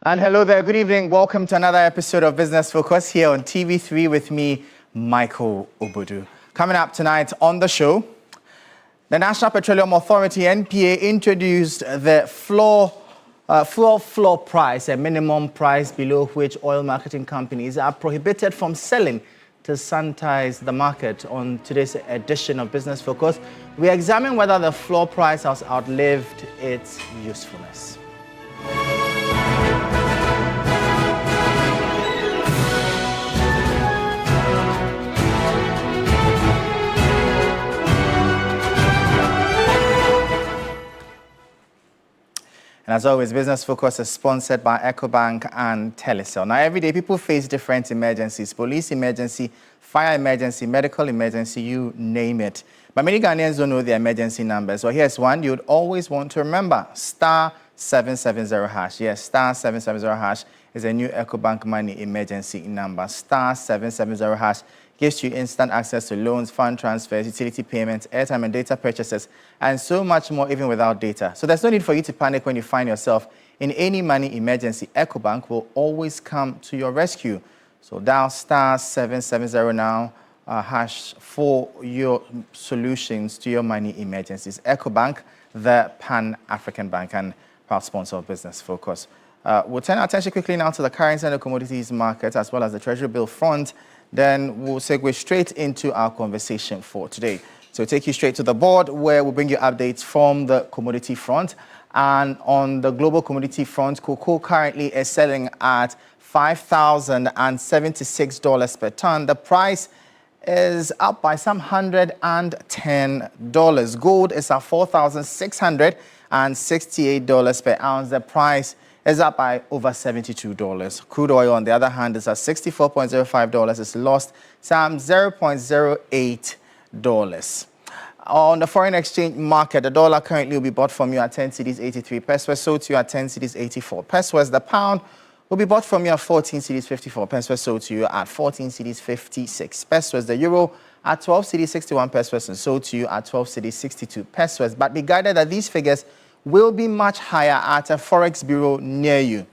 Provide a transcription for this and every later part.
And hello there, good evening. Welcome to another episode of Business Focus here on TV3 with me, Michael Obudu. Coming up tonight on the show, the National Petroleum Authority, NPA, introduced the fuel floor price, a minimum price below which oil marketing companies are prohibited from selling to sanitize the market. On today's edition of Business Focus, we examine whether the floor price has outlived its usefulness. And as always, Business Focus is sponsored by EcoBank and Telecel. Now, every day people face different emergencies: police emergency, fire emergency, medical emergency, you name it. But many Ghanaians don't know their emergency numbers. So here's one you'd always want to remember: star 770 hash. Yes, star 770 hash is a new EcoBank money emergency number. Star 770 hash gives you instant access to loans, fund transfers, utility payments, airtime and data purchases, and so much more even without data. So there's no need for you to panic when you find yourself in any money emergency. EcoBank will always come to your rescue. So dial star 770 now, hash for your solutions to your money emergencies. EcoBank, the Pan-African Bank and proud sponsor of Business Focus. We'll turn our attention quickly now to the currency and the commodities market as well as the Treasury bill front. Then we'll segue straight into our conversation for today. So take you straight to the board where we'll bring you updates from the commodity front. And on the global commodity front, cocoa currently is selling at $5,076 per ton. The price is up by some $110. Gold is at $4,668 per ounce. The price is up by over $72. Crude oil, on the other hand, is at $64.05. It's lost some $0.08. On the foreign exchange market, the dollar currently will be bought from you at 10 cedis 83 pesos, sold to you at 10 cedis 84 pesos. The pound will be bought from you at 14 cedis 54 pesos, sold to you at 14 cedis 56 pesos. The euro at 12 cedis 61 pesos and sold to you at 12 cedis 62 pesos. But be guided that these figures will be much higher at a forex bureau near you.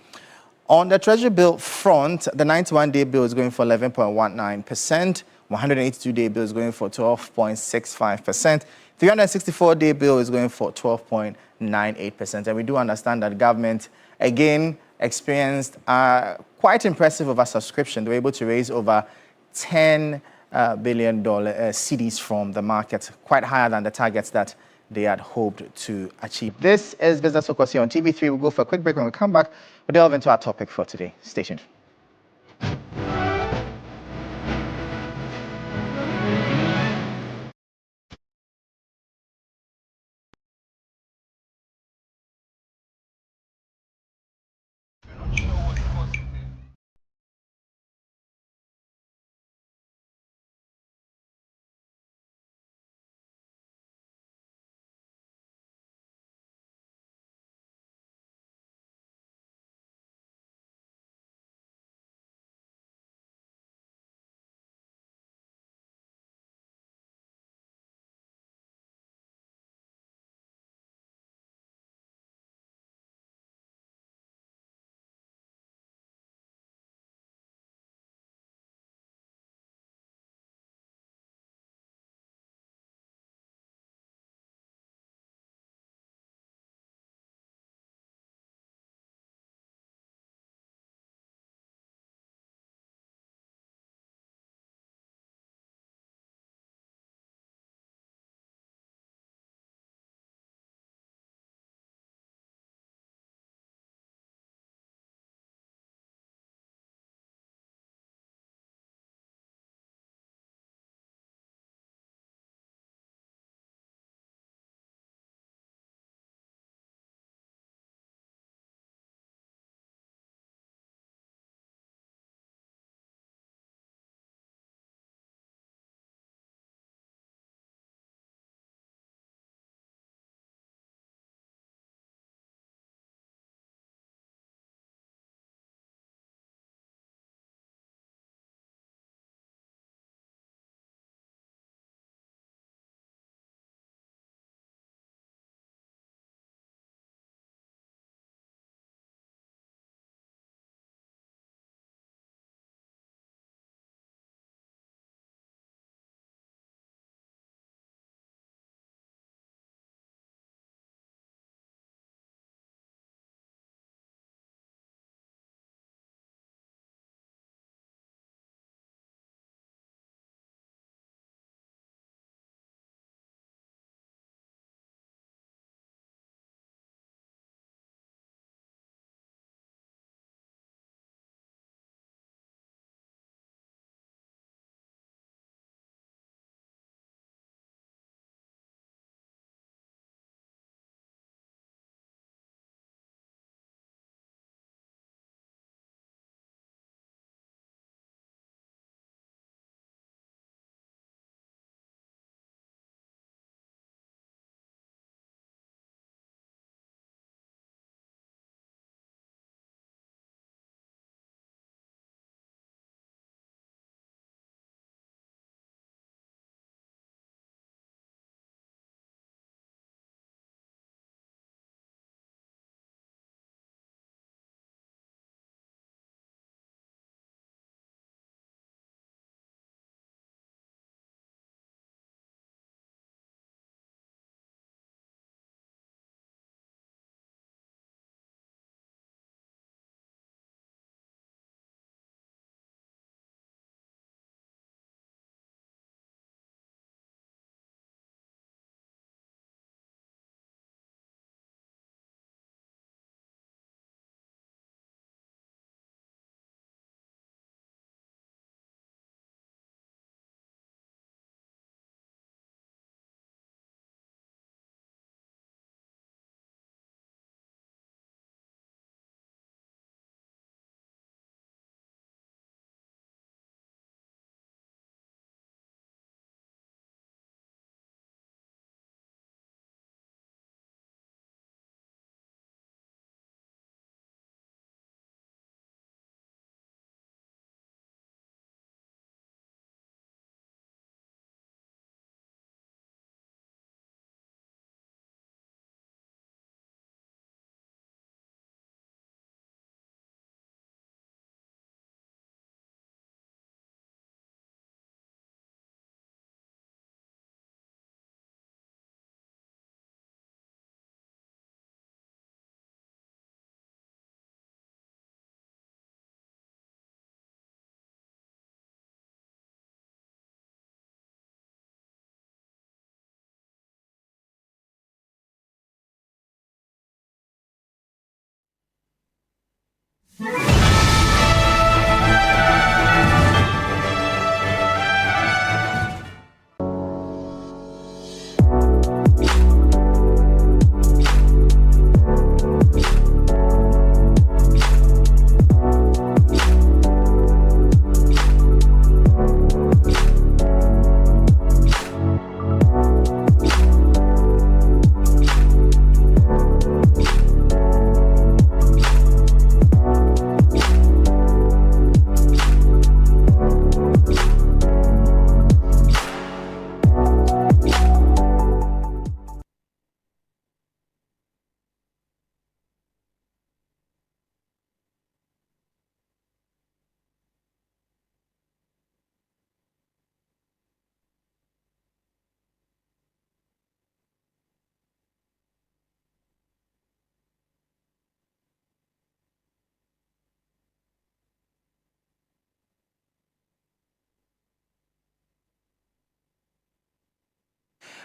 On the Treasury bill front, the 91-day bill is going for 11.19%, 182-day bill is going for 12.65%, 364-day bill is going for 12.98%. And we do understand that government, again, experienced quite impressive oversubscription. They were able to raise over $10 billion cedis from the market, quite higher than the targets that they had hoped to achieve. This is Business Focus here on TV3. We'll go for a quick break. When we come back, we'll delve into our topic for today. Stay tuned.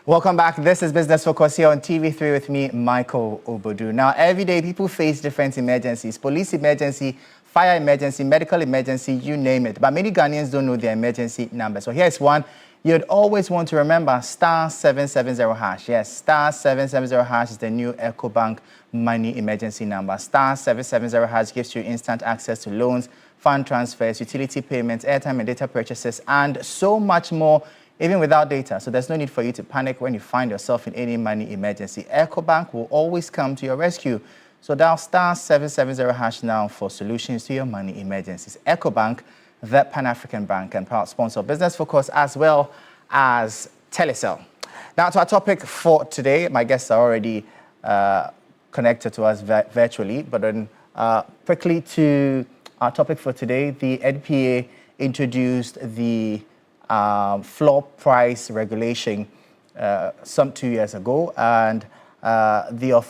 Welcome back. This is Business Focus here on TV3 with me, Michael Obodu. Now, every day people face different emergencies: police emergency, fire emergency, medical emergency, you name it. But many Ghanaians don't know their emergency number. So here's one you'd always want to remember: *770#. Yes, *770# is the new EcoBank money emergency number. *770# gives you instant access to loans, fund transfers, utility payments, airtime and data purchases, and so much more, even without data. So there's no need for you to panic when you find yourself in any money emergency. EcoBank will always come to your rescue. So dial *770# now for solutions to your money emergencies. EcoBank, the Pan-African Bank and proud sponsor of Business Focus, as well as Telecel. Now to our topic for today. My guests are already connected to us virtually, but then quickly to our topic for today. The NPA introduced the floor price regulation some 2 years ago, and the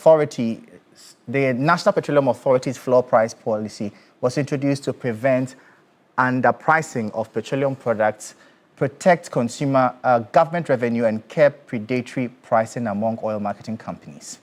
National Petroleum Authority's floor price policy was introduced to prevent underpricing of petroleum products, protect consumer government revenue, and curb predatory pricing among oil marketing companies.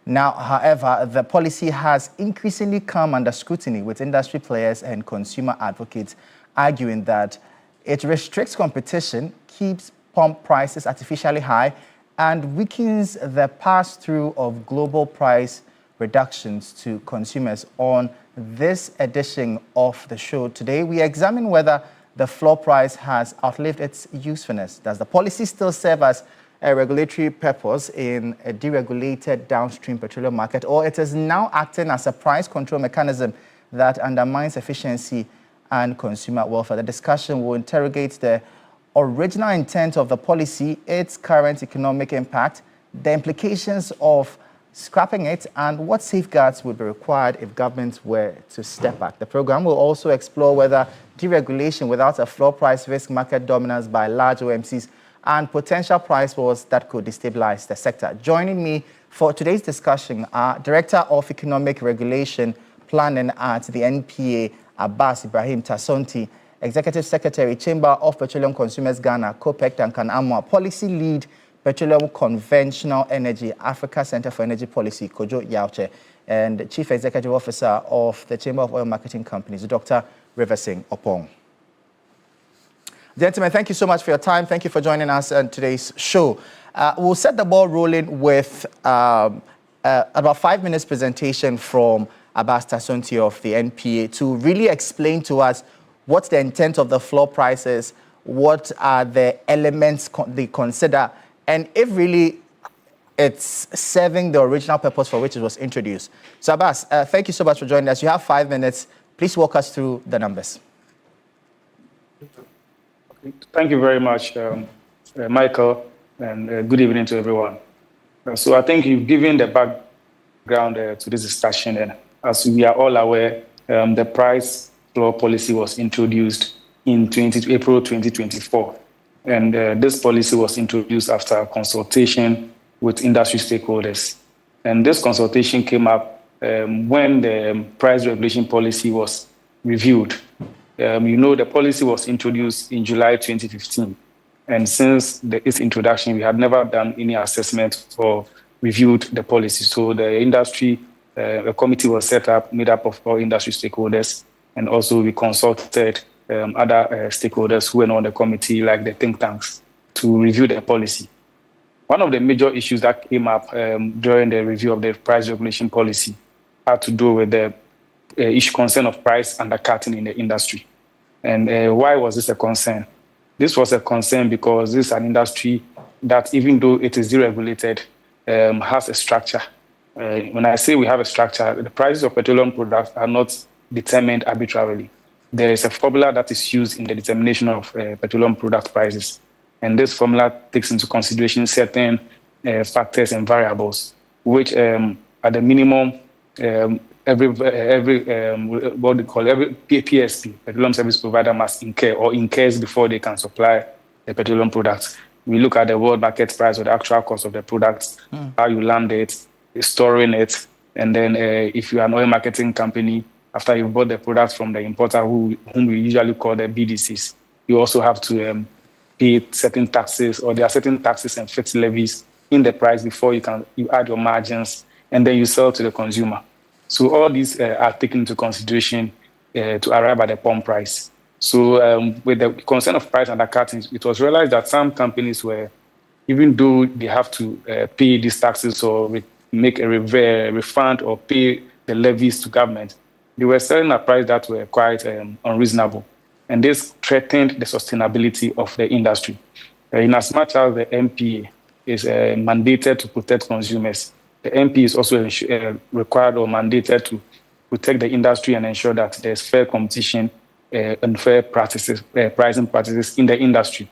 Now, however, the policy has increasingly come under scrutiny, with industry players and consumer advocates arguing that it restricts competition, keeps pump prices artificially high, and weakens the pass-through of global price reductions to consumers. On this edition of the show today, we examine whether the floor price has outlived its usefulness. Does the policy still serve as a regulatory purpose in a deregulated downstream petroleum market, or it is now acting as a price control mechanism that undermines efficiency and consumer welfare? The discussion will interrogate the original intent of the policy, its current economic impact, the implications of scrapping it, and what safeguards would be required if governments were to step back. The program will also explore whether deregulation without a floor price risks market dominance by large OMCs and potential price wars that could destabilize the sector. Joining me for today's discussion are Director of Economic Regulation Planning at the NPA, Abbas Ibrahim Tasonti, Executive Secretary, Chamber of Petroleum Consumers Ghana, COPEC, Duncan Amoah, Policy Lead, Petroleum Conventional Energy, Africa Center for Energy Policy, Kojo Yauche, and Chief Executive Officer of the Chamber of Oil Marketing Companies, Dr. Riversing Opong. Gentlemen, thank you so much for your time. Thank you for joining us on today's show. We'll set the ball rolling with about 5 minutes presentation from Abbas Tasonti of the NPA to really explain to us what's the intent of the floor prices, what are the elements they consider, and if really it's serving the original purpose for which it was introduced. So Abbas, thank you so much for joining us. You have 5 minutes. Please walk us through the numbers. Thank you very much, Michael, and good evening to everyone. So I think you've given the background to this discussion, and as we are all aware, the price floor policy was introduced in April 2024. And this policy was introduced after a consultation with industry stakeholders. And this consultation came up when the price regulation policy was reviewed. The policy was introduced in July 2015. And since its introduction, we had never done any assessment or reviewed the policy. So the industry, a committee was set up, made up of all industry stakeholders. And also we consulted other stakeholders who were on the committee, like the think tanks, to review the policy. One of the major issues that came up during the review of the price regulation policy had to do with the issue concern of price undercutting in the industry. And why was this a concern? This was a concern because this is an industry that, even though it is deregulated, has a structure. When I say we have a structure, the prices of petroleum products are not determined arbitrarily. There is a formula that is used in the determination of petroleum product prices. And this formula takes into consideration certain factors and variables, which at the minimum, every PSP, petroleum service provider, must incur or incurs before they can supply the petroleum products. We look at the world market price or the actual cost of the products, how you land it, storing it, and then if you are an oil marketing company, after you bought the products from the importer, whom we usually call the BDCs, you also have to pay certain taxes, or there are certain taxes and fixed levies in the price before you add your margins, and then you sell to the consumer. So all these are taken into consideration to arrive at the pump price. So with the concern of price undercutting, it was realized that some companies were, even though they have to pay these taxes or make a refund or pay the levies to government, they were selling at price that were quite unreasonable. And this threatened the sustainability of the industry. In as much as the MPA is mandated to protect consumers, the MP is also required or mandated to protect the industry and ensure that there's fair competition and fair practices, pricing practices in the industry.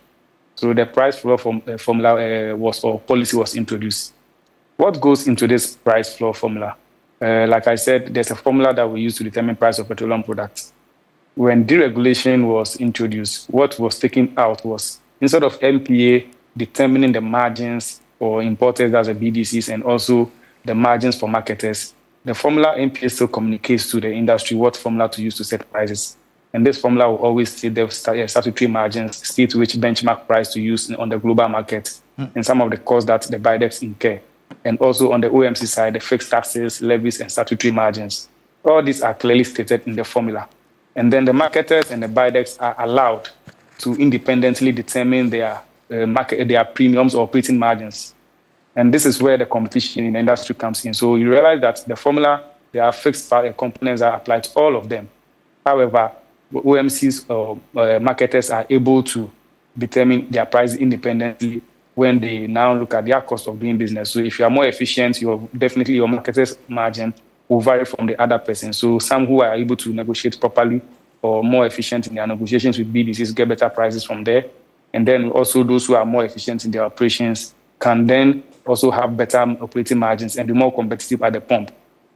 So the price floor formula or policy was introduced. What goes into this price floor formula? Like I said, there's a formula that we use to determine price of petroleum products. When deregulation was introduced, what was taken out was, instead of MPA determining the margins for importers as a BDCs and also the margins for marketers, the formula MPA still communicates to the industry what formula to use to set prices. And this formula will always state the statutory margins, state which benchmark price to use on the global market, and some of the costs that the BIDEX incur. And also on the OMC side, the fixed taxes, levies, and statutory margins. All these are clearly stated in the formula. And then the marketers and the BIDEX are allowed to independently determine their premiums or operating margins. And this is where the competition in the industry comes in. So you realize that the formula, there are fixed components that apply to all of them. However, OMCs or marketers are able to determine their price independently when they now look at their cost of doing business. So if you are more efficient, definitely your marketer's margin will vary from the other person. So some who are able to negotiate properly or more efficient in their negotiations with BDCs get better prices from there. And then also those who are more efficient in their operations can then also have better operating margins and be more competitive at the pump.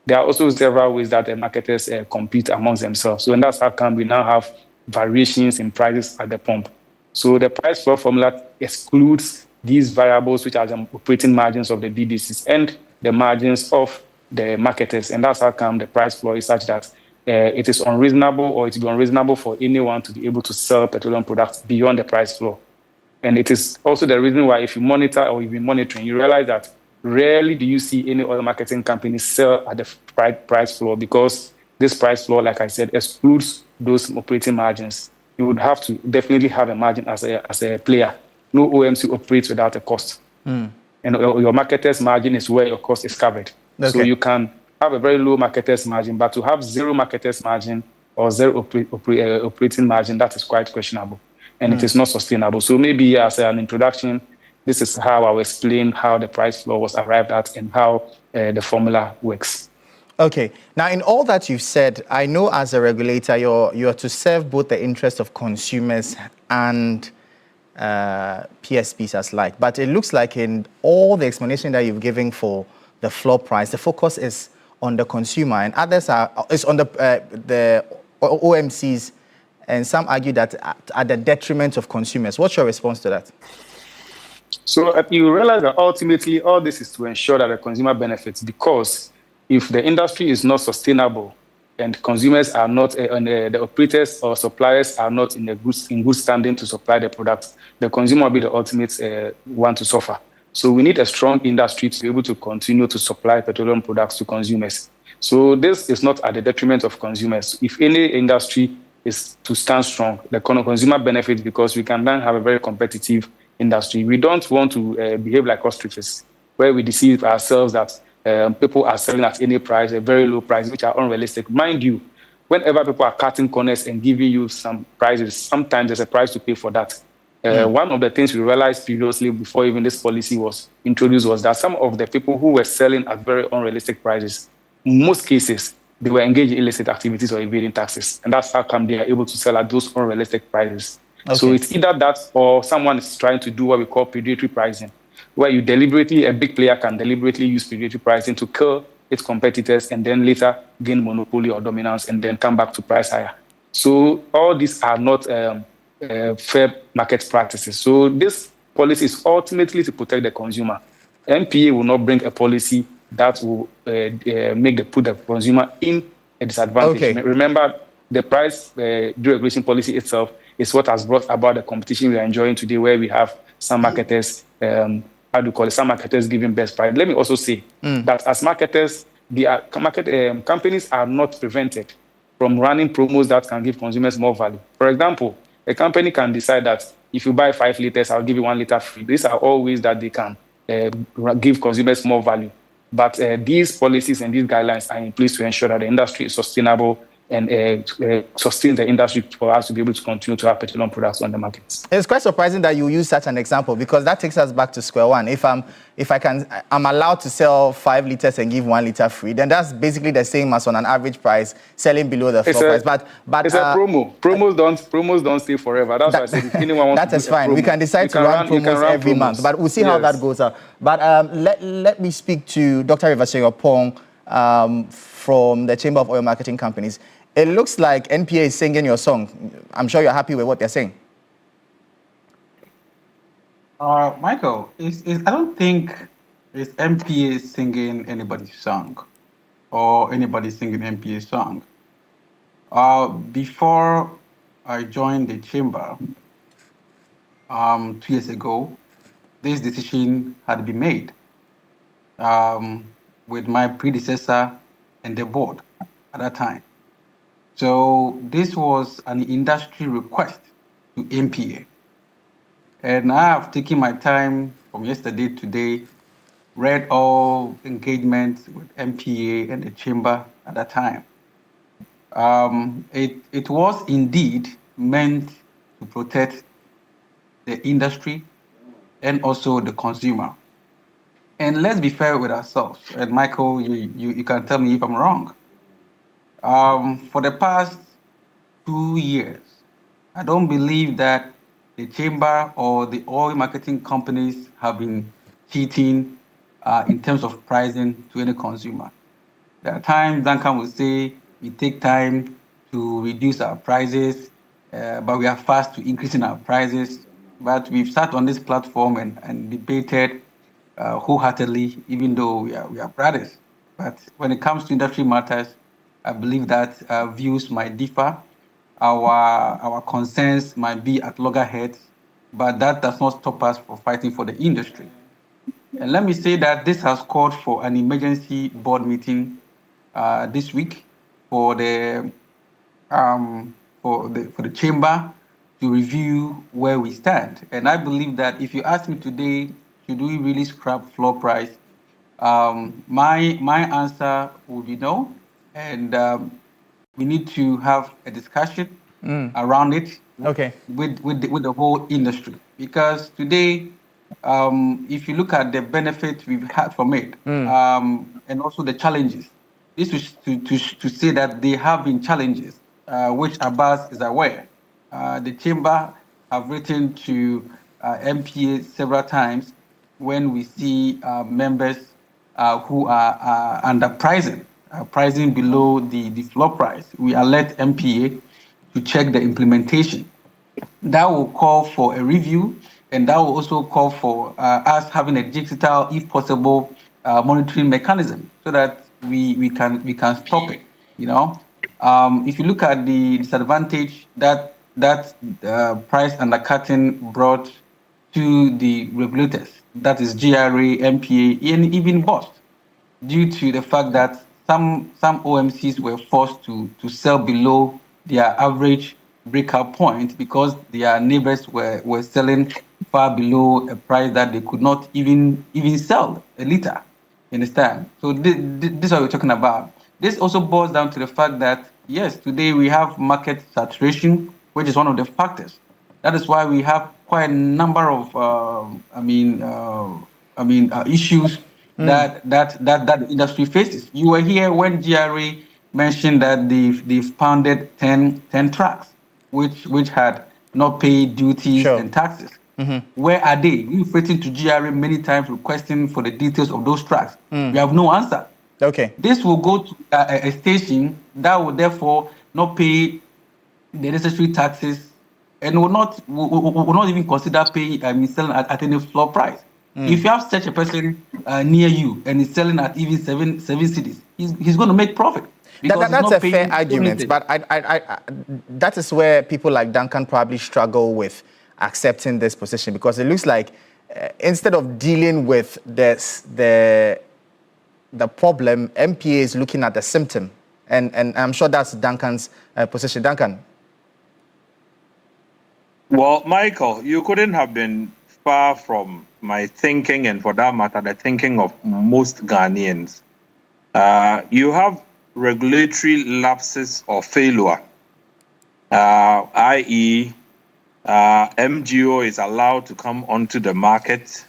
There are also several ways that the marketers compete amongst themselves. So and that's how come we now have variations in prices at the pump. So the price floor formula excludes these variables, which are the operating margins of the BDCs and the margins of the marketers. And that's how come the price floor is such that it is unreasonable, or it will be unreasonable for anyone to be able to sell petroleum products beyond the price floor. And it is also the reason why, if you monitor or you've been monitoring, you realize that rarely do you see any other marketing company sell at the price floor, because this price floor, like I said, excludes those operating margins. You would have to definitely have a margin as a player. No OMC operates without a cost. And your marketer's margin is where your cost is covered. Okay. So you can have a very low marketer's margin, but to have zero marketer's margin or zero operating margin, that is quite questionable. And it is not sustainable. So maybe as an introduction, this is how I will explain how the price floor was arrived at and how the formula works. Okay. Now, in all that you've said, I know as a regulator, you're to serve both the interest of consumers and PSPs as like. But it looks like in all the explanation that you've given for the floor price, the focus is on the consumer, and others is on the OMCs, and some argue that at the detriment of consumers. What's your response to that? So you realize that ultimately all this is to ensure that the consumer benefits, because if the industry is not sustainable and consumers are not, the operators or suppliers are not in good standing to supply the products, the consumer will be the ultimate one to suffer. So we need a strong industry to be able to continue to supply petroleum products to consumers. So this is not at the detriment of consumers. If any industry is to stand strong, the consumer benefits, because we can then have a very competitive industry. We don't want to behave like ostriches, where we deceive ourselves that people are selling at any price, a very low price, which are unrealistic. Mind you, whenever people are cutting corners and giving you some prices, sometimes there's a price to pay for that. One of the things we realized previously, before even this policy was introduced, was that some of the people who were selling at very unrealistic prices, in most cases, they were engaged in illicit activities or evading taxes. And that's how come they are able to sell at those unrealistic prices. Okay. So it's either that, or someone is trying to do what we call predatory pricing, where a big player can deliberately use predatory pricing to kill its competitors and then later gain monopoly or dominance and then come back to price higher. So all these are not fair market practices. So this policy is ultimately to protect the consumer. MPA will not bring a policy that will put the consumer in a disadvantage. Okay. Remember, the price deregulation policy itself is what has brought about the competition we are enjoying today, where we have some marketers, some marketers giving best price. Let me also say that as marketers, companies are not prevented from running promos that can give consumers more value. For example, a company can decide that if you buy 5 liters, I'll give you 1 liter free. These are all ways that they can give consumers more value. But these policies and these guidelines are in place to ensure that the industry is sustainable and sustain the industry for us to be able to continue to have petroleum products on the market. It's quite surprising that you use such an example, because that takes us back to square one. If I'm allowed to sell 5 liters and give 1 liter free, then that's basically the same as on an average price selling below the floor price. But it's a promo. Promos don't stay forever. That's why I said if anyone wants that is fine. We can decide to run promos every month, but we'll see how that goes out. But let me speak to Dr. Rivasyong Oppong from the Chamber of Oil Marketing Companies. It looks like NPA is singing your song. I'm sure you're happy with what they're saying. Michael, I don't think it's NPA singing anybody's song or anybody singing NPA's song. Before I joined the chamber 2 years ago, this decision had been made with my predecessor and the board at that time. So this was an industry request to NPA. And I have taken my time from yesterday to today, read all engagements with NPA and the chamber at that time. It was indeed meant to protect the industry and also the consumer. And let's be fair with ourselves. And Michael, you can tell me if I'm wrong. For the past 2 years, I don't believe that the chamber or the oil marketing companies have been cheating in terms of pricing to any consumer. There are times Duncan will say we take time to reduce our prices, but we are fast to increasing our prices. But we've sat on this platform and debated wholeheartedly, even though we are brothers. But when it comes to industry matters, I believe that views might differ. Our concerns might be at loggerheads, but that does not stop us from fighting for the industry. And let me say that this has called for an emergency board meeting this week for the chamber to review where we stand. And I believe that if you ask me today, should we really scrap floor price? My answer would be no. And we need to have a discussion around it with the whole industry. Because today, if you look at the benefit we've had from it, and also the challenges, this is to say that there have been challenges, which Abbas is aware. The chamber have written to NPA several times when we see members who are underpricing. Pricing below the floor price. We alert NPA to check the implementation. That will call for a review, and that will also call for us having a digital, if possible, monitoring mechanism so that we can stop it. You know, if you look at the disadvantage that price undercutting brought to the regulators, that is GRA, NPA, and even BOST, due to the fact that some OMCs were forced to sell below their average breakout point because their neighbors were selling far below a price that they could not even sell a liter. You understand? So this is what we're talking about. This also boils down to the fact that, yes, today we have market saturation, which is one of the factors. That is why we have quite a number of issues that the industry faces. You were here when GRA mentioned that they've pounded 10 trucks, which had not paid duties and taxes. Where are they? We've written to GRA many times requesting for the details of those trucks. We have no answer. Okay. This will go to a station that will therefore not pay the necessary taxes and will not even consider paying selling at any floor price. If you have such a person near you and he's selling at even seven cities, he's going to make profit. because it's That's not a paying fair argument, anything. but that is where people like Duncan probably struggle with accepting this position, because it looks like instead of dealing with the problem, MPA is looking at the symptom, and I'm sure that's Duncan's position. Duncan. Well, Michael, you couldn't have been far from my thinking, and for that matter, the thinking of most Ghanaians. You have regulatory lapses or failure, i.e., MGO is allowed to come onto the market,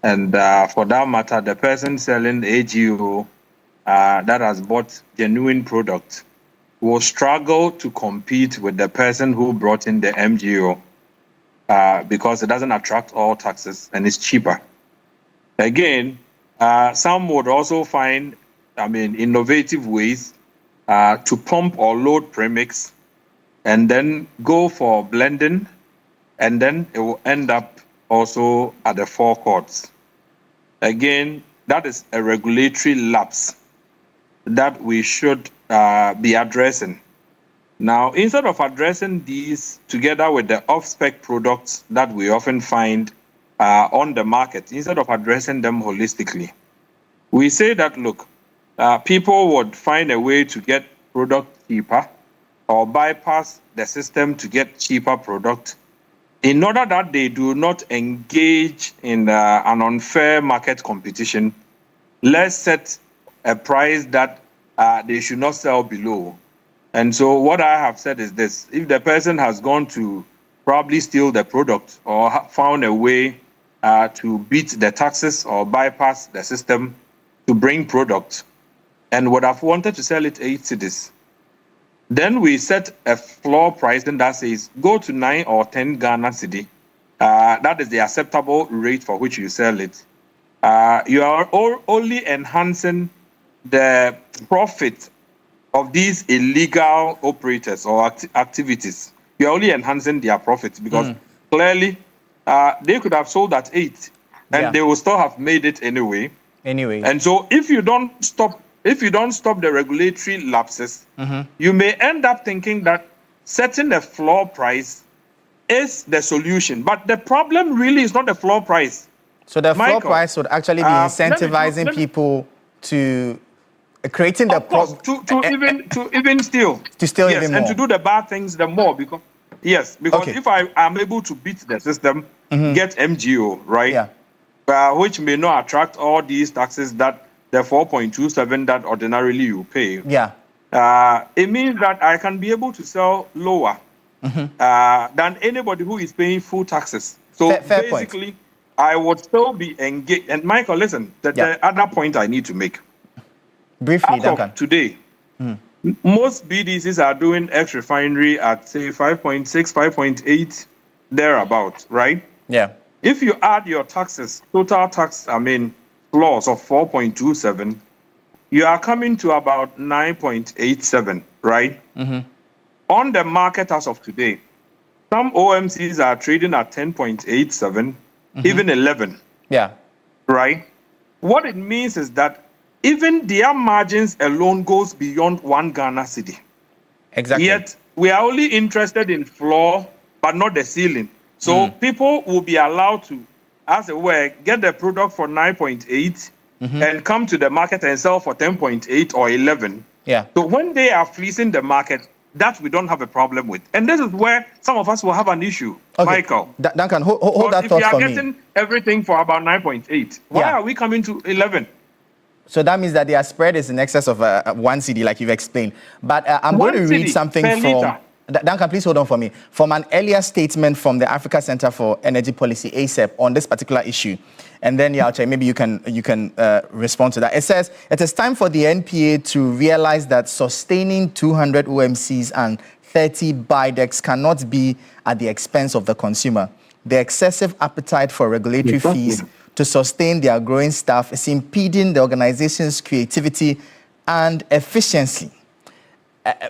and for that matter, the person selling AGO that has bought genuine product will struggle to compete with the person who brought in the MGO because it doesn't attract all taxes and it's cheaper. Again, some would also find, innovative ways to pump or load premix and then go for blending, and then it will end up also at the forecourts. Again, that is a regulatory lapse that we should be addressing. Now, instead of addressing these together with the off-spec products that we often find on the market, instead of addressing them holistically, we say that, look, people would find a way to get product cheaper or bypass the system to get cheaper product in order that they do not engage in an unfair market competition. Let's set a price that they should not sell below. And so what I have said is this: if the person has gone to probably steal the product or found a way to beat the taxes or bypass the system to bring product and would have wanted to sell it 8 cedis, then we set a floor pricing that says go to 9 or 10 Ghana cedi. That is the acceptable rate for which you sell it. You are only enhancing the profit of these illegal operators or activities. You're only enhancing their profits because clearly they could have sold at 8 and they will still have made it anyway. And so if you don't stop the regulatory lapses, you may end up thinking that setting a floor price is the solution. But the problem really is not the floor price. So the floor price would actually be incentivizing people to creating the to even steal. To steal yes, even more. And to do the bad things the more because if I am able to beat the system, get MGO, right? Which may not attract all these taxes that the 4.27 that ordinarily you pay. It means that I can be able to sell lower than anybody who is paying full taxes. So fair basically, point. I would still be engaged. And Michael, listen, the other point I need to make. Briefly, Duncan. Today, most BDCs are doing ex-refinery at, say, 5.6, 5.8, thereabout, right? If you add your taxes, total tax, floors of 4.27, you are coming to about 9.87, right? On the market as of today, some OMCs are trading at 10.87, even 11. Right? What it means is that even their margins alone goes beyond 1 Ghana cedi. Yet, we are only interested in floor, but not the ceiling. So people will be allowed to, as it were, get the product for 9.8 and come to the market and sell for 10.8 or 11. So when they are fleecing the market, that we don't have a problem with. And this is where some of us will have an issue, Michael. Duncan, hold that thought for me. If you are getting everything for about 9.8, why are we coming to 11? So that means that their spread is in excess of 1 cedi, like you've explained. But I'm going to read something from... Duncan, please hold on for me. From an earlier statement from the Africa Center for Energy Policy, ACEP, on this particular issue. And then, Yaoche, maybe you can respond to that. It says, it is time for the NPA to realize that sustaining 200 OMCs and 30 BIDEX cannot be at the expense of the consumer. The excessive appetite for regulatory fees to sustain their growing staff is impeding the organization's creativity and efficiency.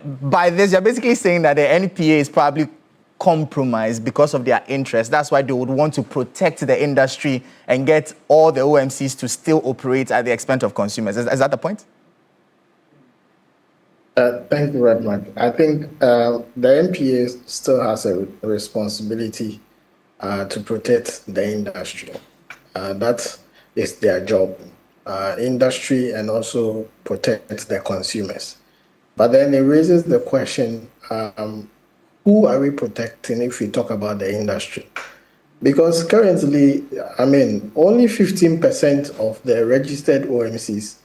By this, you're basically saying that the NPA is probably compromised because of their interest. That's why they would want to protect the industry and get all the OMCs to still operate at the expense of consumers. Is that the point? Thank you very much. I think the NPA still has a responsibility to protect the industry. That is their job, industry, and also protect the consumers. But then it raises the question, who are we protecting if we talk about the industry? Because currently, I mean, only 15% of the registered OMCs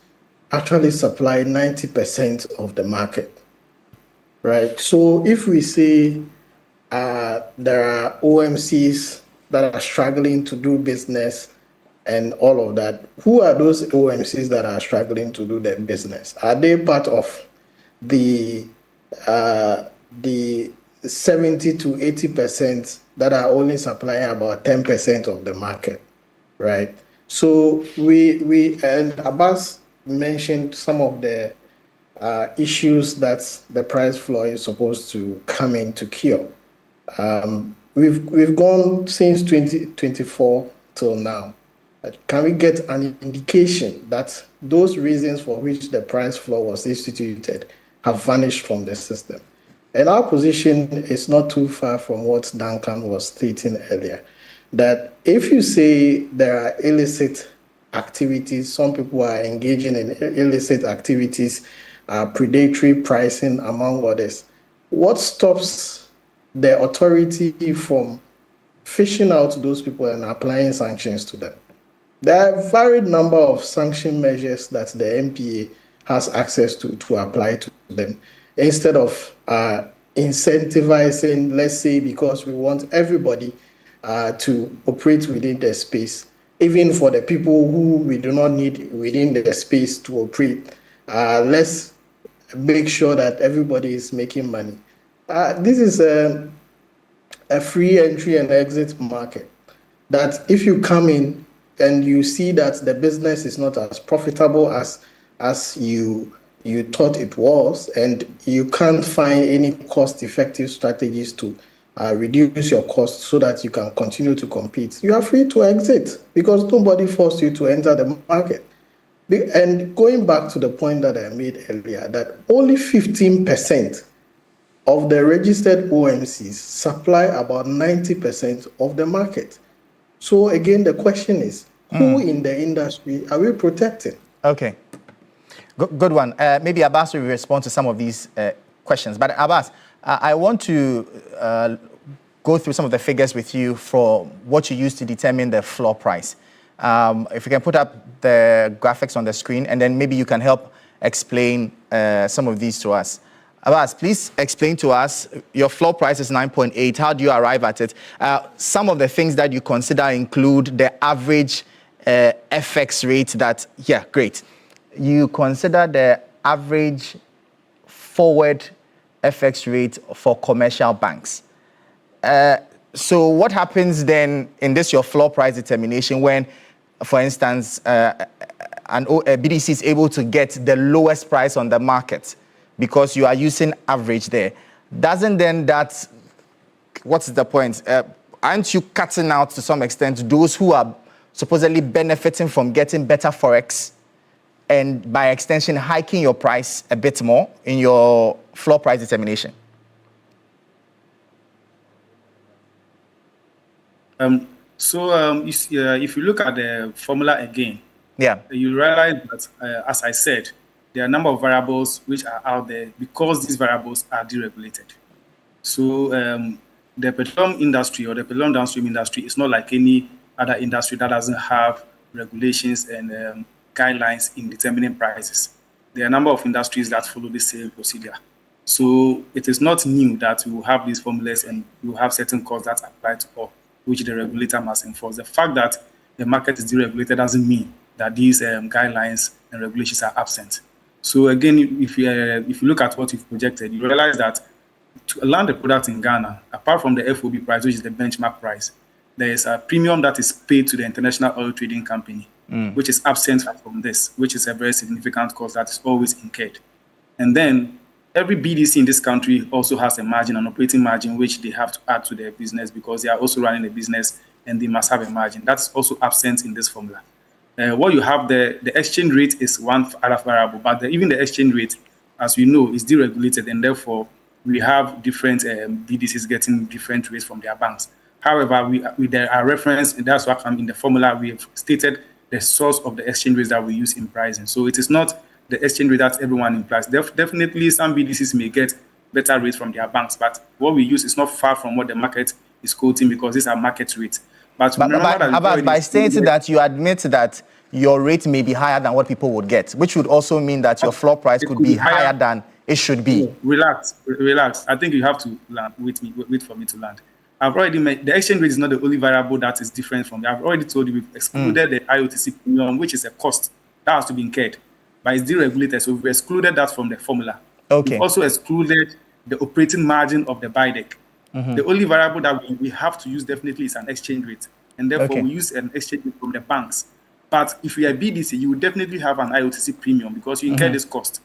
actually supply 90% of the market, right? So if we say there are OMCs that are struggling to do business and all of that, who are those OMCs that are struggling to do their business? Are they part of the 70 to 80% that are only supplying about 10% of the market, right? So we and Abbas mentioned some of the issues that the price floor is supposed to come in to cure. We've gone since 2024 till now. Can we get an indication that those reasons for which the price floor was instituted have vanished from the system? And our position is not too far from what Duncan was stating earlier, that if you say there are illicit activities, some people are engaging in illicit activities, predatory pricing, among others, what stops the authority from fishing out those people and applying sanctions to them? There are a varied number of sanction measures that the NPA has access to apply to them, instead of incentivizing, let's say, because we want everybody to operate within the space, even for the people who we do not need within the space to operate. Let's make sure that everybody is making money. This is a free entry and exit market, that if you come in and you see that the business is not as profitable as you thought it was, and you can't find any cost-effective strategies to reduce your costs so that you can continue to compete, you are free to exit, because nobody forced you to enter the market. And going back to the point that I made earlier, that only 15% of the registered OMCs supply about 90% of the market. So again, the question is, who in the industry are we protecting? Okay. Good one. Maybe Abbas will respond to some of these questions. But Abbas, I want to go through some of the figures with you for what you use to determine the floor price. If you can put up the graphics on the screen, and then maybe you can help explain some of these to us. Abbas, please explain to us, your floor price is 9.8. How do you arrive at it? Some of the things that you consider include the average FX rate that, yeah, great. You consider the average forward FX rate for commercial banks. So what happens then in this, your floor price determination, when, for instance, a BDC is able to get the lowest price on the market because you are using average there? Doesn't then that, what's the point? Aren't you cutting out to some extent those who are supposedly benefiting from getting better Forex, and by extension hiking your price a bit more in your floor price determination? If you look at the formula again, you realize that, as I said, there are a number of variables which are out there because these variables are deregulated. So the petroleum industry or the petroleum downstream industry is not like any other industry that doesn't have regulations and guidelines in determining prices. There are a number of industries that follow the same procedure. So it is not new that we will have these formulas and we will have certain costs that apply to all, which the regulator must enforce. The fact that the market is deregulated doesn't mean that these guidelines and regulations are absent. So again, if you look at what you've projected, you realize that to land a product in Ghana, apart from the FOB price, which is the benchmark price, there is a premium that is paid to the International Oil Trading Company, which is absent from this, which is a very significant cost that is always incurred. And then every BDC in this country also has a margin, an operating margin, which they have to add to their business because they are also running a business and they must have a margin. That's also absent in this formula. What you have the exchange rate is one other variable, but even the exchange rate as we know, is deregulated, and therefore we have different BDCs getting different rates from their banks. However, there are reference, and that's why in the formula we have stated the source of the exchange rates that we use in pricing. So it is not the exchange rate that everyone implies. Definitely, some BDCs may get better rates from their banks, but what we use is not far from what the market is quoting because these are market rates. But by stating that you admit that your rate may be higher than what people would get, which would also mean that your floor price could be higher than it should be. Relax. I think you have to wait for me to land. I've already made the exchange rate is not the only variable that is different from that. I've already told you we've excluded the IOTC premium, which is a cost that has to be incurred, but it's deregulated. So we've excluded that from the formula. Okay. We've also excluded the operating margin of the buy deck. The only variable that we have to use definitely is an exchange rate, and therefore we use an exchange rate from the banks. But if you are BDC, you will definitely have an IOTC premium because you incur this cost.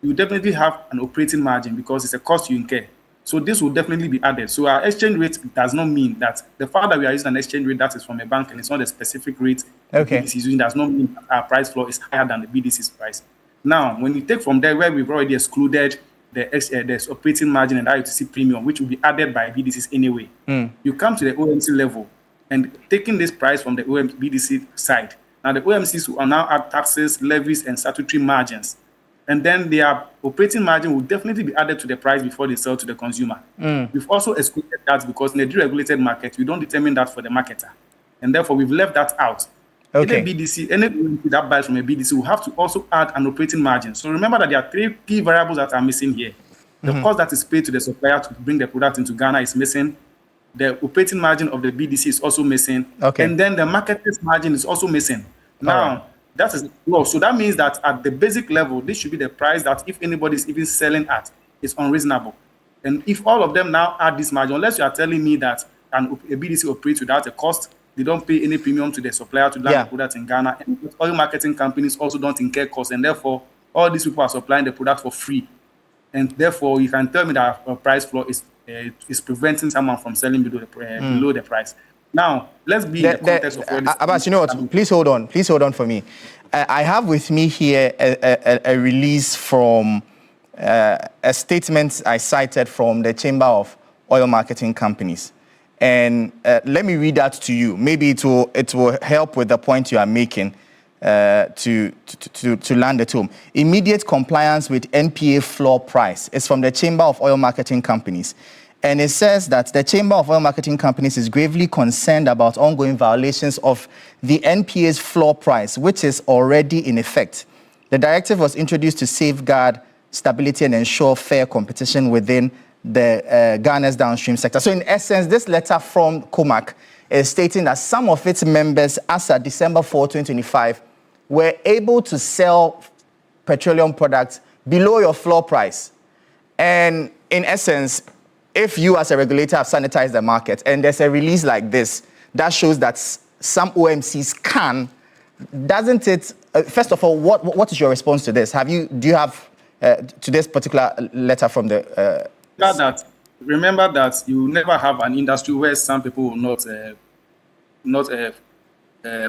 You will definitely have an operating margin because it's a cost you incur. So this will definitely be added. So our exchange rate does not mean that the fact that we are using an exchange rate that is from a bank and it's not a specific rate BDC is using does not mean that our price floor is higher than the BDC's price. Now, when you take from there where we've already excluded the operating margin and IOTC premium, which will be added by BDCs anyway, you come to the OMC level and taking this price from the BDC side. Now, the OMCs will now add taxes, levies, and statutory margins. And then their operating margin will definitely be added to the price before they sell to the consumer. We've also excluded that because in a deregulated market, we don't determine that for the marketer. And therefore, we've left that out. Okay. Any BDC that buys from a BDC will have to also add an operating margin. So remember that there are three key variables that are missing here. The cost that is paid to the supplier to bring the product into Ghana is missing. The operating margin of the BDC is also missing. Okay. And then the marketer's margin is also missing. Now, that is low. So that means that at the basic level, this should be the price that if anybody is even selling at, is unreasonable. And if all of them now add this margin, unless you are telling me that a BDC operates without a cost, they don't pay any premium to the supplier to land the product in Ghana, and oil marketing companies also don't incur costs, and therefore all these people are supplying the product for free. And therefore, you can tell me that a price floor is preventing someone from selling below the price. Now, let's be in the context of what Abbas, you know what? Please hold on for me. I have with me here a release from a statement I cited from the Chamber of Oil Marketing Companies. And let me read that to you. Maybe it will help with the point you are making to land at home. Immediate compliance with NPA floor price. It's from the Chamber of Oil Marketing Companies. And it says that the Chamber of Oil Marketing Companies is gravely concerned about ongoing violations of the NPA's floor price, which is already in effect. The directive was introduced to safeguard stability and ensure fair competition within the Ghana's downstream sector. So in essence, this letter from COMAC is stating that some of its members, as of December 4, 2025, were able to sell petroleum products below your floor price. And in essence, if you as a regulator have sanitized the market and there's a release like this, that shows that some OMCs can, doesn't it? First of all, what is your response to this? Do you have to this particular letter from the? Remember that you never have an industry where some people will not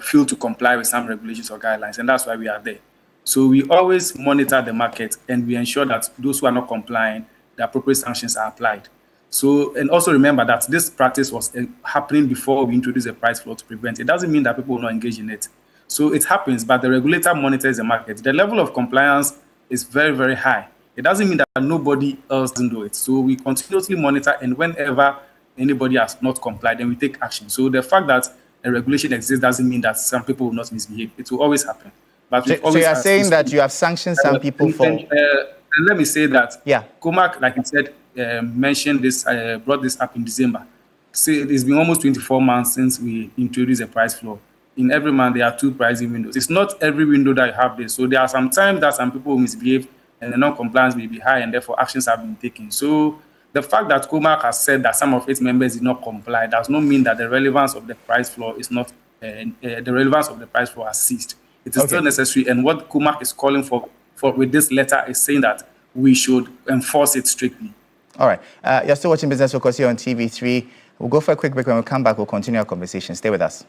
fail to comply with some regulations or guidelines, and that's why we are there. So we always monitor the market and we ensure that those who are not complying, the appropriate sanctions are applied. So, and also remember that this practice was happening before we introduced a price floor to prevent. It doesn't mean that people will not engage in it. So it happens, but the regulator monitors the market. The level of compliance is very, very high. It doesn't mean that nobody else doesn't do it. So we continuously monitor, and whenever anybody has not complied, then we take action. So the fact that a regulation exists doesn't mean that some people will not misbehave. It will always happen. But so you are saying that you have sanctioned some people for... let me say that COMAC, like I said, mentioned this, brought this up in December. So it's been almost 24 months since we introduced a price floor. In every month, there are two pricing windows. It's not every window that you have this. So there are some times that some people will misbehave and the non-compliance may be high, and therefore actions have been taken. So the fact that COMAC has said that some of its members did not comply does not mean that the relevance of the price floor is not, the relevance of the price floor has ceased. It is still necessary, and what COMAC is calling for with this letter is saying that we should enforce it strictly. All right. You're still watching Business Focus here on TV3. We'll go for a quick break. When we come back, we'll continue our conversation. Stay with us.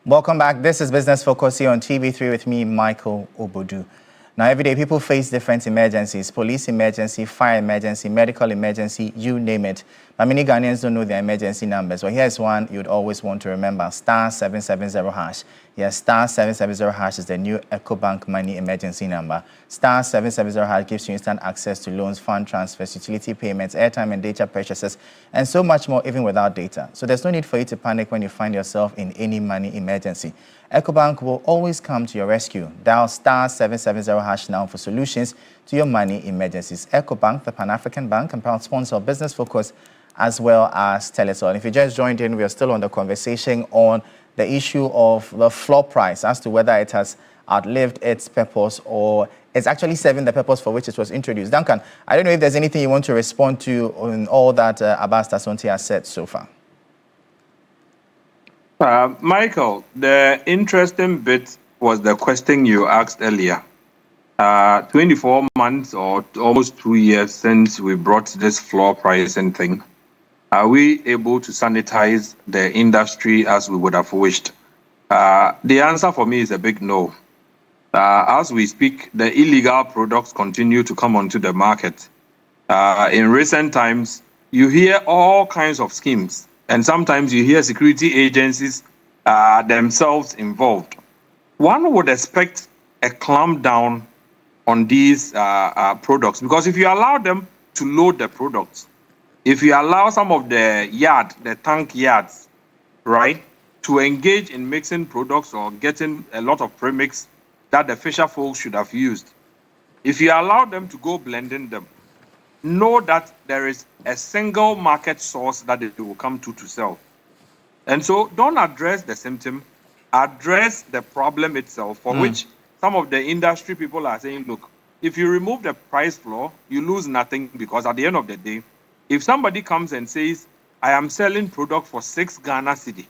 Welcome back. This is Business Focus here on TV3 with me, Michael Obodu. Now, every day people face different emergencies: police emergency, fire emergency, medical emergency, you name it. But many Ghanaians don't know their emergency numbers. Well, here's one you'd always want to remember: *770#. Yes, *770# is the new EcoBank Money emergency number. *770# gives you instant access to loans, fund transfers, utility payments, airtime and data purchases, and so much more, even without data. So there's no need for you to panic when you find yourself in any money emergency. EcoBank will always come to your rescue. Dial *770# now for solutions to your money emergencies. EcoBank, the Pan-African Bank and proud sponsor of Business Focus, as well as Telesol. If you just joined in, we are still on the conversation on the issue of the floor price as to whether it has outlived its purpose or it's actually serving the purpose for which it was introduced. Duncan, I don't know if there's anything you want to respond to on all that Abbas Tasonte has said so far. Michael, the interesting bit was the question you asked earlier. 24 months or almost 2 years since we brought this floor pricing thing. Are we able to sanitize the industry as we would have wished? The answer for me is a big no. As we speak, the illegal products continue to come onto the market. In recent times, you hear all kinds of schemes, and sometimes you hear security agencies themselves involved. One would expect a clampdown on these products, because if you allow them to load the products, if you allow some of the tank yards, right, to engage in mixing products or getting a lot of premix that the fisher folks should have used, if you allow them to go blending them, know that there is a single market source that they will come to sell. And so don't address the symptom, address the problem itself, for which some of the industry people are saying, look, if you remove the price floor, you lose nothing, because at the end of the day, if somebody comes and says, I am selling product for 6 Ghana cedi,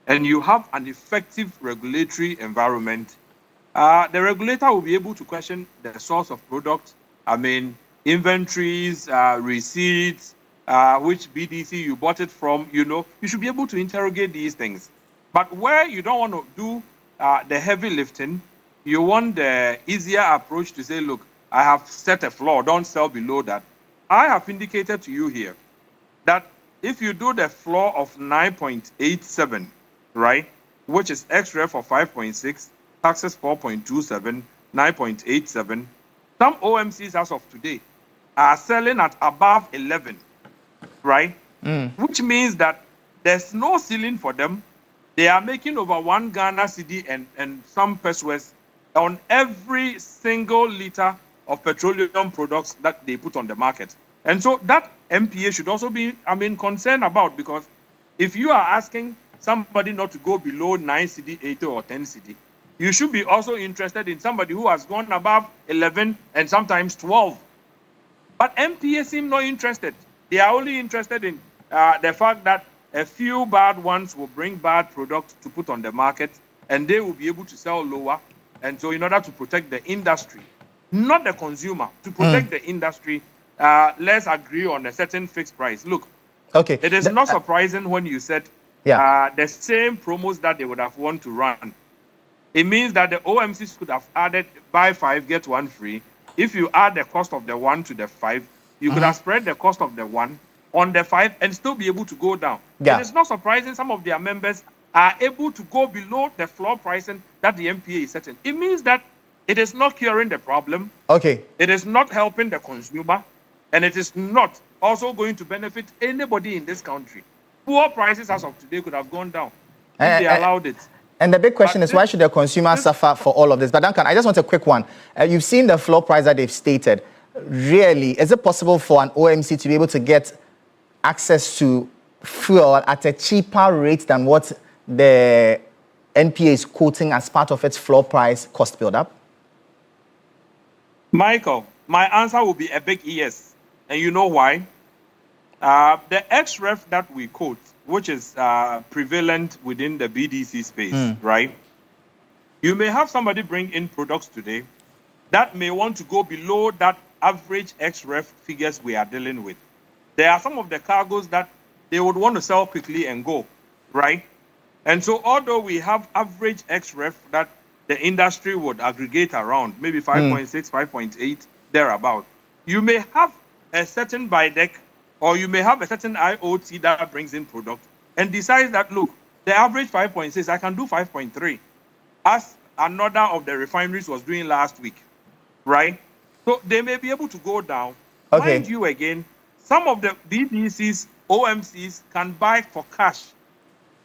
and you have an effective regulatory environment, the regulator will be able to question the source of product. I mean, inventories, receipts, which BDC you bought it from, you should be able to interrogate these things. But where you don't want to do the heavy lifting, you want the easier approach to say, look, I have set a floor, don't sell below that. I have indicated to you here that if you do the floor of 9.87, right, which is XREF for 5.6, taxes 4.27, 9.87, some OMCs as of today are selling at above 11, right? Which means that there's no ceiling for them. They are making over 1 Ghana cedi and some pesos on every single liter of petroleum products that they put on the market. And so that MPA should also be, concerned about, because if you are asking somebody not to go below 9 cedi, 8 or 10 cedi, you should be also interested in somebody who has gone above 11 and sometimes 12. But MPA seem not interested. They are only interested in the fact that a few bad ones will bring bad products to put on the market, and they will be able to sell lower. And so in order to protect the industry, not the consumer, to protect the industry, let's agree on a certain fixed price. Look, okay, it is not surprising when you said the same promos that they would have want to run. It means that the OMCs could have added buy 5, get 1 free. If you add the cost of the 1 to the 5, you could have spread the cost of the 1 on the 5 and still be able to go down. It is not surprising some of their members are able to go below the floor pricing that the MPA is setting. It means that it is not curing the problem. Okay. It is not helping the consumer, and it is not also going to benefit anybody in this country. Poor prices as of today could have gone down if they allowed it. And the big question is, why should the consumer suffer for all of this? But Duncan, I just want a quick one. You've seen the floor price that they've stated. Really, is it possible for an OMC to be able to get access to fuel at a cheaper rate than what the NPA is quoting as part of its floor price cost build-up? Michael, my answer will be a big yes. And you know why? The XREF that we quote, which is prevalent within the BDC space, right? You may have somebody bring in products today that may want to go below that average XREF figures we are dealing with. There are some of the cargoes that they would want to sell quickly and go, right? And so although we have average XREF that the industry would aggregate around, maybe 5.6, 5.8, thereabout, you may have a certain BIDEC or you may have a certain IOT that brings in product and decides that, look, the average 5.6, I can do 5.3, as another of the refineries was doing last week, right? So they may be able to go down. Okay. Mind you again, some of the BDCs, OMCs can buy for cash.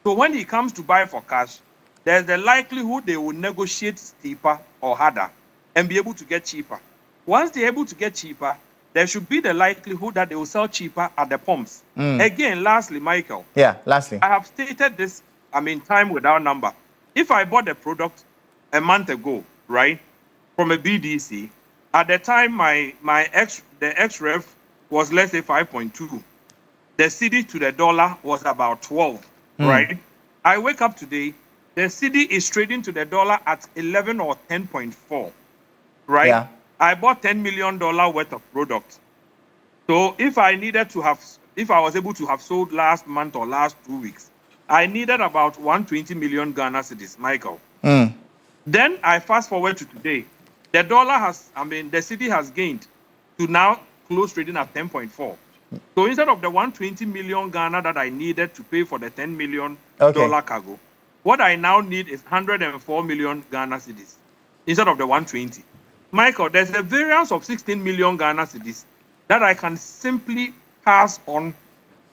So when it comes to buy for cash, there's the likelihood they will negotiate steeper or harder and be able to get cheaper. Once they're able to get cheaper, there should be the likelihood that they will sell cheaper at the pumps. Again, lastly, Michael. Yeah, lastly. I have stated this, time without number. If I bought the product a month ago, right, from a BDC, at the time the XREF was, let's say, 5.2. The CD to the dollar was about 12, right? I wake up today, the CD is trading to the dollar at 11 or 10.4, right? Yeah. I bought $10 million worth of product. So if I was able to have sold last month or last 2 weeks, I needed about 120 million Ghana cedis, Michael. Then I fast forward to today. The dollar the CD has gained to now close trading at 10.4. So instead of the 120 million Ghana that I needed to pay for the $10 million cargo, what I now need is 104 million Ghana cedis instead of the 120. Michael, there's a variance of 16 million Ghana cedis that I can simply pass on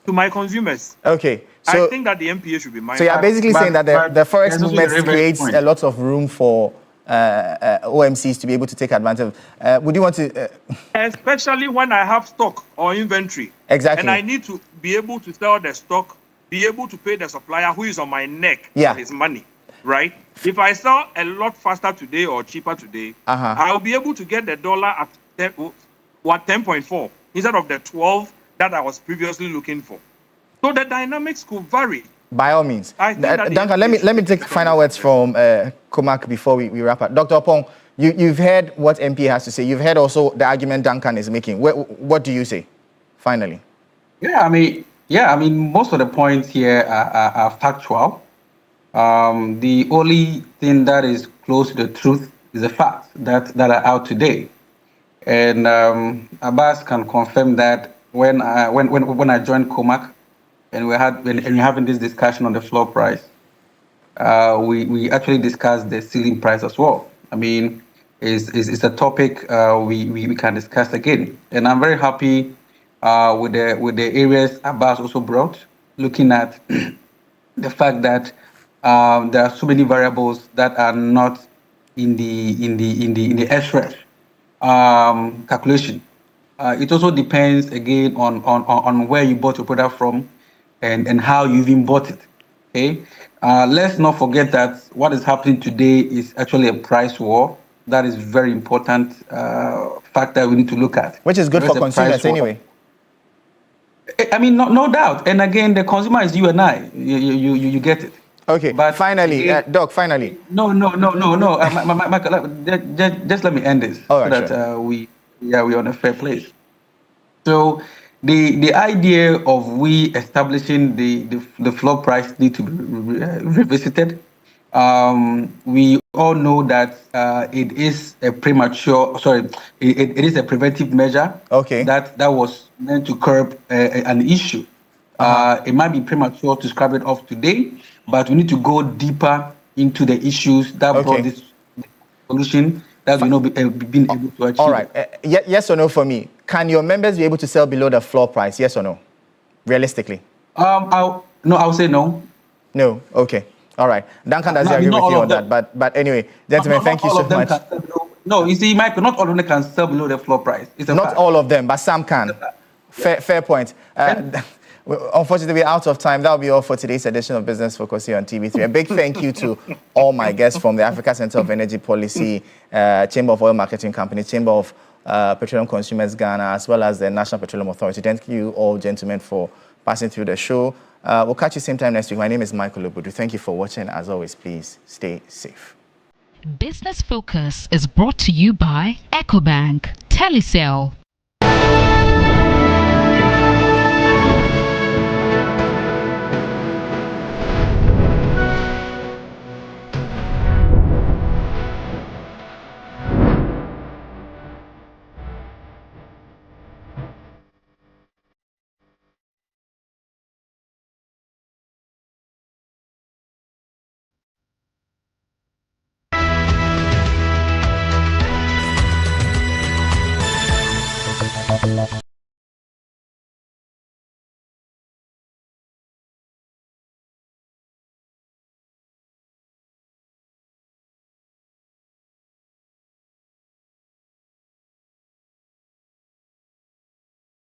to my consumers. Okay. So I think that the MPA should be mindful. So you're basically saying that the forex there's also movement a very creates point. a lot of room for OMCs to be able to take advantage of. Would you want to? Especially when I have stock or inventory. Exactly. And I need to be able to sell the stock, be able to pay the supplier who is on my neck Yeah. for his money, right? If I sell a lot faster today or cheaper today, I'll be able to get the dollar at 10.4 instead of the 12 that I was previously looking for. So the dynamics could vary. By all means. I think that the Duncan, let me take final words from Komak before we wrap up. Dr. Opong, you've heard what MP has to say. You've heard also the argument Duncan is making. What do you say, finally? Yeah, I mean, most of the points here are factual. The only thing that is close to the truth is the facts that are out today. And Abbas can confirm that when I joined Komak, and we're having this discussion on the floor price, we actually discussed the ceiling price as well. I mean, it's a topic we can discuss again. And I'm very happy with the areas Abbas also brought, looking at the fact that there are so many variables that are not in the SREF calculation. It also depends again on where you bought your product from and how you even bought it. Okay, let's not forget that what is happening today is actually a price war. That is very important factor we need to look at. Which is good for consumers anyway. I mean, no doubt. And again, the consumer is you and I. You get it. Okay, but finally, Doc, finally. No. Michael, just let me end this so that sure. we're on a fair place. So the idea of we establishing the floor price need to be revisited. We all know that it is a it is a preventive measure. Okay. That was meant to curb an issue. It might be premature to scrap it off today, but we need to go deeper into the issues that brought this solution that we've been able to achieve. All right. Yes or no for me? Can your members be able to sell below the floor price? Yes or no? Realistically? I'll say no. No. Okay. All right. Duncan doesn't agree with you on that. But anyway, gentlemen, thank you so much. No, you see, Michael, not all of them can sell below the floor price. Not all of them, but some can. Fair point. Unfortunately, we're out of time. That'll be all for today's edition of Business Focus here on TV3. A big thank you to all my guests from the Africa Center of Energy Policy, Chamber of Oil Marketing Company, Chamber of Petroleum Consumers Ghana, as well as the National Petroleum Authority. Thank you all, gentlemen, for passing through the show. We'll catch you same time next week. My name is Michael Obudu. Thank you for watching. As always, please stay safe. Business Focus is brought to you by EcoBank, Telecel,